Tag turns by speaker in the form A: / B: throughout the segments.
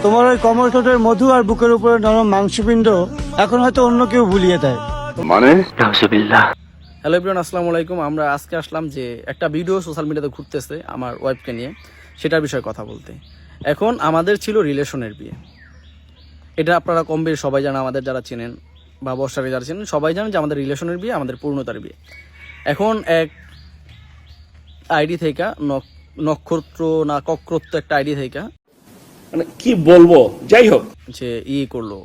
A: তোমার ওই কমল ঠোঁটের মধু আর বুকের উপরে নরম মাংসপিণ্ড এখন হয়তো অন্য কেউ ভুলিয়ে দেয়।
B: মানে
C: হ্যালো এভরিওয়ান, আসসালামু আলাইকুম। আমরা আজকে আসলাম যে একটা ভিডিও সোশ্যাল মিডিয়াতে ঘুরতেছে আমার ওয়াইফকে নিয়ে, সেটার বিষয়ে কথা বলতে। এখন আমাদের ছিল রিলেশনের বিয়ে, এটা আপনারা কম বেশি সবাই জানেন, আমাদের যারা চেনেন বা বর্ষাকে যারা চেনেন সবাই জানেন যে আমাদের রিলেশনের বিয়ে, আমাদের পূর্ণতার বিয়ে। এখন এক আইডি থেকে নক্ষত্র না কক্রত্ব একটা আইডি থেকে
D: মানে কি বলবো, যাই হোক
C: যে করলো,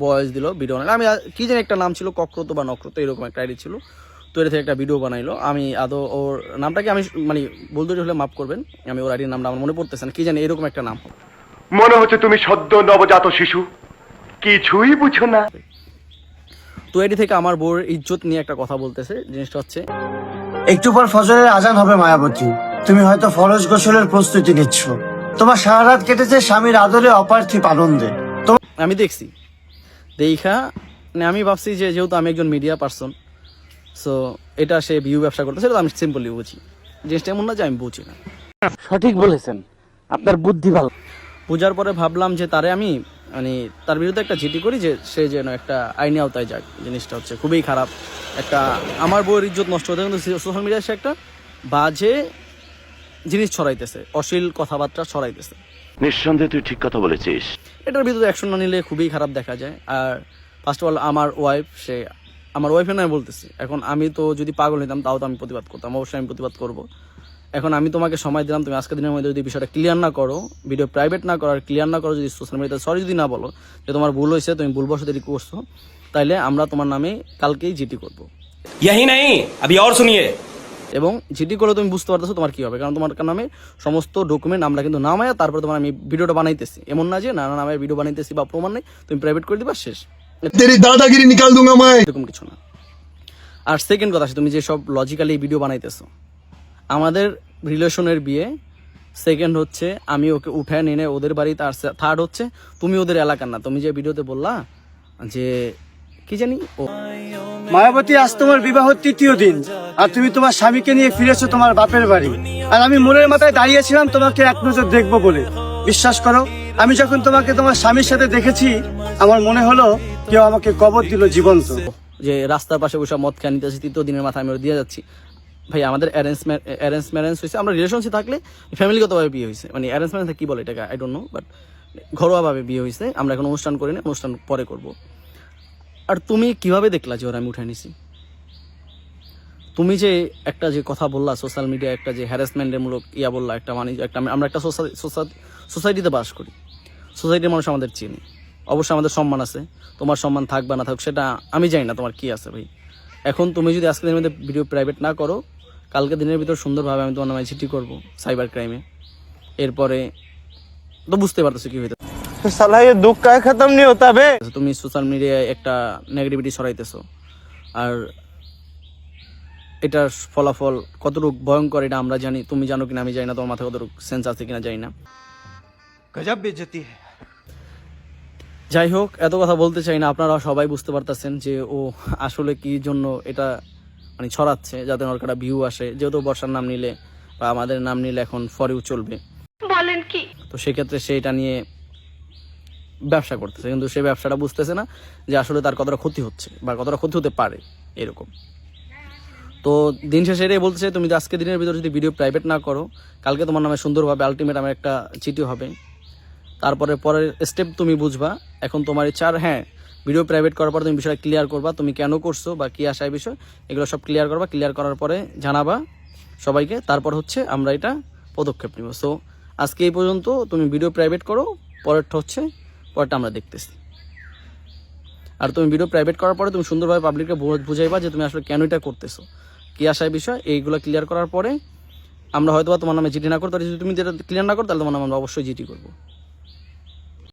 C: বয়েস দিল ভিডিও বানাইলো। আমি কি জানি একটা নাম ছিল কক্রত বা নক্ষত্র, এরকম একটা আইডি ছিল। তো এটা থেকে একটা ভিডিও বানাইলো। আমি আদৌ ওর নামটাকে আমি মানে বলতে হলে মাফ করবেন, আমি ওর আইডির নামটা আমার মনে পড়তেছে না, কি জানি এরকম একটা নাম।
B: মনে হচ্ছে তুমি সদ্য নবজাত শিশু, কিছুই বুঝো না।
C: তো এটি থেকে আমার বউর ইজ্জত নিয়ে একটা কথা বলতেছে। জিনিসটা হচ্ছে,
A: একটু পর ফজরের আজান হবে মায়াবতী, তুমি হয়তো ফরজ গোসলের প্রস্তুতি নিচ্ছ। তোমার সারা রাত কেটেছে স্বামীর আদরে অপার্থিব আনন্দে।
C: আমি দেখছি দেখা মানে আমি ভাবছি যে যেহেতু আমি একজন মিডিয়া পার্সন, সো এটা সে ভিউ ব্যবসা করতেছে, এটা আমি সিম্পলি বুঝি। জিনিসটা এমন না যে আমি বুঝি না।
D: সঠিক বলেছেন, আপনার বুদ্ধি ভালো।
C: পূজার পরে ভাবলাম যে তারে আমি মানে তার বিরুদ্ধে একটা জিটি করি, যে সে যেন একটা আইনি আওতায় যাক। জিনিসটা হচ্ছে খুবই খারাপ, একটা আমার বউয়ের ইজ্জত নষ্ট হতে, কিন্তু সোশ্যাল মিডিয়ায় সে একটা বাজে জিনিস ছড়াইতেছে, অশ্লীল কথাবার্তা ছড়াইতেছে।
B: নিঃসন্দেহে তুই ঠিক কথা বলেছিস।
C: এটার বিরুদ্ধে অ্যাকশন না নিলে খুবই খারাপ দেখা যায়। আর ফার্স্ট অফ অল আমার ওয়াইফের নয় বলতেছি, এখন আমি তো যদি পাগল হইতাম তাও তো আমি প্রতিবাদ করতাম, অবশ্যই আমি প্রতিবাদ করব। এখন আমি তোমাকে সময় দিলাম, তুমি আজকের দিনের মধ্যে যদি বিষয়টা ক্লিয়ার না করো, ভিডিও প্রাইভেট না করো, আর ক্লিয়ার না করো, যদি সোশ্যাল মিডিয়াতে সরি যদি না বলো যে তোমার ভুল হয়েছে, তুমি ভুলবশত এটি করছো, তাইলে আমরা তোমার নামে কালকেই জিটি করবো।
D: यही नहीं, अभी और सुनिए।
C: এবং জিটি করলে তুমি বুঝতে পারতেছো তোমার কি হবে, কারণ তোমার নামে সমস্ত ডকুমেন্ট আমরা কিন্তু নামায় তারপরে তোমার আমি ভিডিওটা বানাইতেছি। এমন না যে না নামায় ভিডিও বানাইতেছি বা প্রমাণ নেই, তুমি প্রাইভেট করে দিবা, শেষ।
A: তেরি দাদাগিরি নিকাল দুঙ্গা মাই,
C: এরকম কিছু না। আর সেকেন্ড কথা, তুমি যে সব লজিক্যালি ভিডিও বানাইতেছো, আমাদের রিলেশনের বিয়ে। সেকেন্ড হচ্ছে আমি ওকে উঠায় নিয়ে ওদের বাড়িতে। আর থার্ড হচ্ছে তুমি ওদের এলাকার না। তুমি যে ভিডিওতে বললা যে কি জানি
A: মায়াবতী, আজ তোমার বিবাহ তৃতীয় দিন আর তুমি তোমার স্বামীকে নিয়ে ফিরেছো তোমার বাপের বাড়ি। আর আমি মোড়ের মাথায় দাঁড়িয়েছিলাম তোমাকে এক নজর দেখবো বলে। বিশ্বাস করো, আমি যখন তোমাকে তোমার স্বামীর সাথে দেখেছি, আমার মনে হলো কেউ আমাকে কবর দিল জীবন্ত।
C: যে রাস্তার পাশে বসে মদ খেয়ে নিতেছি, তৃতীয় দিনের মাথায় আমি ওর দিয়ে যাচ্ছি। ভাই আমাদের অ্যারেঞ্জ ম্যারেঞ্জ হয়েছে, আমরা রিলেশনশিপ থাকলে ফ্যামিলিগতভাবে বিয়ে হয়েছে, মানে অ্যারেঞ্জ ম্যারেঞ্জ কি বলে এটাকে আই ডোন্ট নো, বাট ঘরোয়াভাবে বিয়ে হয়েছে। আমরা এখন অনুষ্ঠান করি না, অনুষ্ঠান পরে করব। আর তুমি কিভাবে দেখলা যে ওর আমি উঠাই নিছি? তুমি যে একটা যে কথা বললা সোশ্যাল মিডিয়া, একটা যে হ্যারাসমেন্টের মূলক বললা, একটা মানে একটা আমরা একটা সোসাইটিতে বাস করি, সোসাইটির মানুষ আমাদের চিনি, অবশ্যই আমাদের সম্মান আছে। তোমার সম্মান থাক বা না থাক সেটা আমি জানি না, তোমার কি আছে ভাই। এখন তুমি যদি আজকে দিনের মধ্যে ভিডিও প্রাইভেট না করো, কালকে দিনের ভিতর সুন্দরভাবে আমি তোমার নামে চিঠি করবো সাইবার ক্রাইমে। এরপরে তো বুঝতে পারতেছো কি হইতে
A: সালা ये दुख का खत्म नहीं होता बे।
C: তুমি সোশ্যাল মিডিয়ায় একটা নেগেটিভিটি ছড়াইতেছো। আর এটার ফলাফল কতটুকু ভয়ঙ্কর এটা আমরা জানি, তুমি জানো কিনা আমি জানি না, তোমার মাথায় কতটুকু সেন্স আছে কিনা জানি না।
A: গজব বেইজ্জতি है।
C: যাই হোক, এত কথা বলতে চাই না, আপনারা সবাই বুঝতে পারতেছেন যে ও আসলে কি জন্য এটা মানে ছড়াচ্ছে, যাতে ওর একটা ভিউ আসে। যেহেতু বর্ষার নাম নিলে বা আমাদের নাম নিলে এখন ফরেও চলবে, বলেন কি, তো সেক্ষেত্রে সে এটা নিয়ে ব্যবসা করতেছে, কিন্তু সে ব্যবসাটা বুঝতেছে না যে আসলে তার কতটা ক্ষতি হচ্ছে বা কতটা ক্ষতি হতে পারে এরকম। তো দিন শেষে এটাই বলতে চাই, তুমি আজকে দিনের ভিতরে যদি ভিডিও প্রাইভেট না করো, কালকে তোমার নামে সুন্দরভাবে আলটিমেট আমার একটা চিঠি হবে। তারপরে পরের স্টেপ তুমি বুঝবা। এখন তোমার ইচ্ছা, আর হ্যাঁ, ভিডিও প্রাইভেট করার পর তুমি বিষয়টা ক্লিয়ার করবা, তুমি কেন করছো বা কি আশায় বিষয়, এগুলো সব ক্লিয়ার করবা। ক্লিয়ার করার পরে জানাবা সবাইকে, তারপর হচ্ছে আমরা এটা পদক্ষেপ নিব। সো আজকে এই পর্যন্ত, তুমি ভিডিও প্রাইভেট করো, পরেরটা আমরা দেখতেছি। আর তুমি ভিডিও প্রাইভেট করার পরে তুমি সুন্দরভাবে পাবলিককে বুঝাইবা যে তুমি আসলে কেন এটা করতেছো, কি আশায় বিষয়, এইগুলো ক্লিয়ার করার পরে আমরা হয়তো তোমার নামে জিটি না করতে, যদি তুমি যেটা ক্লিয়ার না করো তাহলে তোমার নামে আমরা অবশ্যই জিটি করবো।